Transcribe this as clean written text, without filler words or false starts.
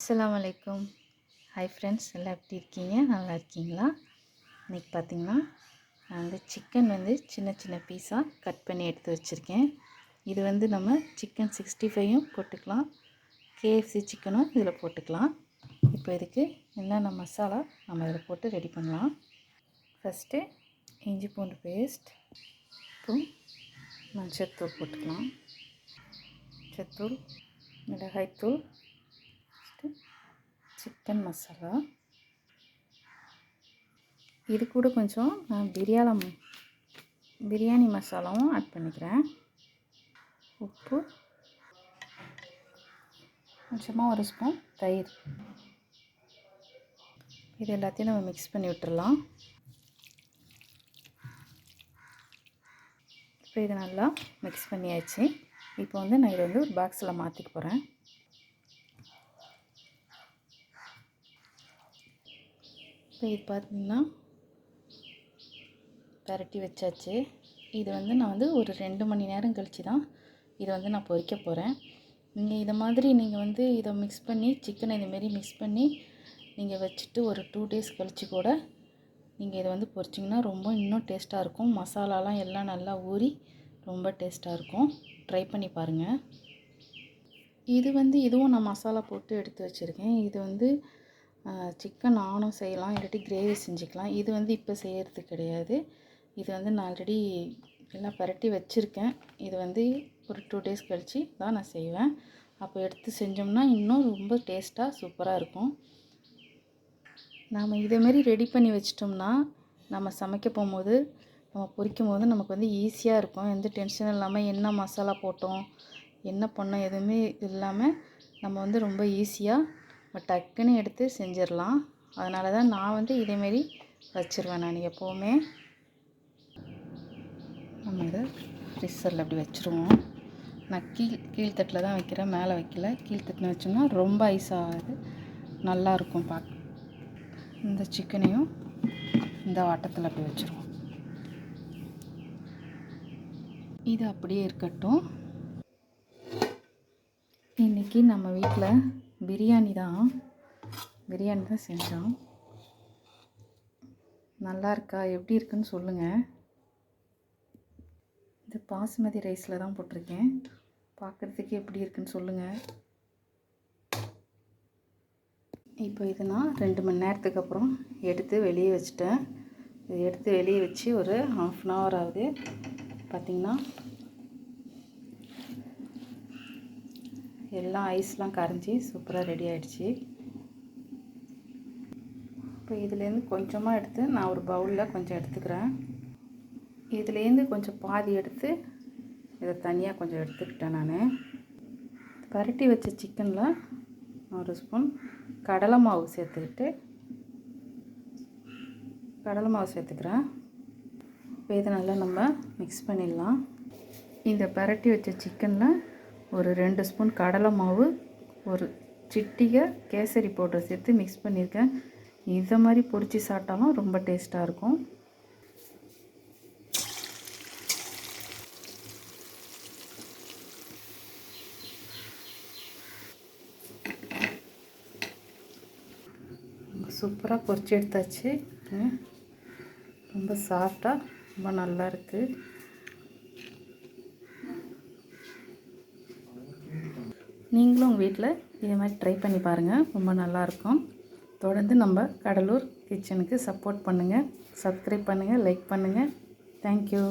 அஸ்ஸலாமு அலைக்கும். Hi friends, எல்லாம் எப்படி இருக்கீங்க? நல்லா இருக்கீங்களா? இன்றைக்கி பார்த்திங்கன்னா நான் சிக்கன் சின்ன சின்ன பீஸாக கட் பண்ணி எடுத்து வச்சுருக்கேன். இது நம்ம சிக்கன் 65யும் போட்டுக்கலாம், கேஎஃப்சி சிக்கனும் இதில் போட்டுக்கலாம். இப்போ இதுக்கு என்னென்ன மசாலா நம்ம இதில் போட்டு ரெடி பண்ணலாம். ஃபஸ்ட்டு இஞ்சி பூண்டு பேஸ்ட், அப்புறம் மஞ்சத்தூள் போட்டுக்கலாம், மஞ்சத்தூள், மிளகாய்த்தூள், சிக்கன் மசாலா. இது கூட கொஞ்சம் நான் பிரியாணி மசாலாவும் ஆட் பண்ணிக்கிறேன். உப்பு, கொஞ்சமாக ஒரு ஸ்பூன் தயிர். இது எல்லாத்தையும் நம்ம மிக்ஸ் பண்ணி விட்டுடலாம். இப்போ இது நல்லா மிக்ஸ் பண்ணியாச்சு. இப்போ நான் இதை ஒரு பாக்ஸில் மாற்றிக்க போகிறேன். இப்போ இது பார்த்திங்கன்னா பரட்டி வச்சாச்சு. இது நான் ஒரு 2 மணி நேரம் கழித்து தான் இதை நான் பொரிக்க போகிறேன். நீங்கள் இதை மாதிரி நீங்கள் இதை மிக்ஸ் பண்ணி சிக்கனை இதுமாரி மிக்ஸ் பண்ணி நீங்கள் வச்சுட்டு ஒரு 2 டேஸ் கழித்து கூட நீங்கள் இதை பொரிச்சிங்கன்னா ரொம்ப இன்னும் டேஸ்ட்டாக இருக்கும். மசாலாலாம் எல்லாம் நல்லா ஊறி ரொம்ப டேஸ்ட்டாக இருக்கும். ட்ரை பண்ணி பாருங்கள். இது இதுவும் நான் மசாலா போட்டு எடுத்து வச்சுருக்கேன். இது சிக்கன் ஆனும் செய்யலாம், இல்லாட்டி கிரேவி செஞ்சுக்கலாம். இது இப்போ செய்கிறது கிடையாது. இது நான் ஆல்ரெடி எல்லாம் பரட்டி வச்சுருக்கேன். இது ஒரு 2 டேஸ் கழித்து தான் நான் செய்வேன். அப்போ எடுத்து செஞ்சோம்னா இன்னும் ரொம்ப டேஸ்ட்டாக சூப்பராக இருக்கும். நாம் இதேமாரி ரெடி பண்ணி வச்சிட்டோம்னா நம்ம சமைக்க போகும்போது, நம்ம பொரிக்கும் போது நமக்கு ஈஸியாக இருக்கும். எந்த டென்ஷனும் இல்லாமல் என்ன மசாலா போட்டோம், என்ன பண்ணோம் எதுவுமே இல்லாமல் நம்ம ரொம்ப ஈஸியாக டக்குன்னு எடுத்து செஞ்சிடலாம். அதனால தான் நான் இதேமாரி வச்சுருவேன் நான் எப்போவுமே. நம்ம இதை ஃப்ரிட்ஜரில் அப்படி வச்சுருவோம். நான் கீழ்த்தட்டில் தான் வைக்கிறேன், மேலே வைக்கல. கீழ்த்தட்டில் வச்சோம்னா ரொம்ப ஐஸ் ஆகாது, நல்லாயிருக்கும் பார்க்க. இந்த சிக்கனையும் இந்த வாட்டத்தில் அப்படி வச்சுருவோம். இது அப்படியே இருக்கட்டும். இன்றைக்கி நம்ம வீட்டில் பிரியாணி தான் செஞ்சோம். நல்லா இருக்கா, எப்படி இருக்குன்னு சொல்லுங்கள். இது பாசுமதி ரைஸில் தான் போட்டிருக்கேன். பார்க்குறதுக்கு எப்படி இருக்குன்னு சொல்லுங்கள். இப்போ இது நான் 2 மணி நேரத்துக்கு அப்புறம் எடுத்து வெளியே வச்சுட்டேன். இது எடுத்து வெளியே வச்சு ஒரு 1/2 அன் ஹவர் ஆகுது. பார்த்திங்கன்னா எல்லாம் ஐஸ்லாம் கரைஞ்சி சூப்பராக ரெடி ஆகிடுச்சு. இப்போ இதுலேருந்து கொஞ்சமாக எடுத்து நான் ஒரு பவுலில் கொஞ்சம் எடுத்துக்கிறேன். இதுலேருந்து கொஞ்சம் பாதி எடுத்து இதை தனியாக கொஞ்சம் எடுத்துக்கிட்டேன். நான் பரட்டி வச்ச சிக்கனில் ஒரு ஸ்பூன் கடலை மாவு சேர்த்துக்கிறேன். இப்போ இதை நல்லா நம்ம மிக்ஸ் பண்ணிடலாம். இந்த பரட்டி வச்ச சிக்கனில் ஒரு 2 ஸ்பூன் கடலை மாவு, ஒரு சிட்டிகை கேசரி பவுடர் சேர்த்து மிக்ஸ் பண்ணியிருக்கேன். இதை மாதிரி பொரித்து சாப்பிட்டாலும் ரொம்ப டேஸ்ட்டாக இருக்கும். சூப்பராக பொரிச்சு எடுத்தாச்சு. ரொம்ப சாஃப்டாக ரொம்ப நல்லா இருக்குது. நீங்களும் உங்கள் வீட்டில் இதே மாதிரி ட்ரை பண்ணி பாருங்கள், ரொம்ப நல்லாயிருக்கும். தொடர்ந்து நம்ம கடலூர் கிச்சனுக்கு சப்போர்ட் பண்ணுங்கள், சப்ஸ்கிரைப் பண்ணுங்கள், லைக் பண்ணுங்கள். தேங்க்யூ.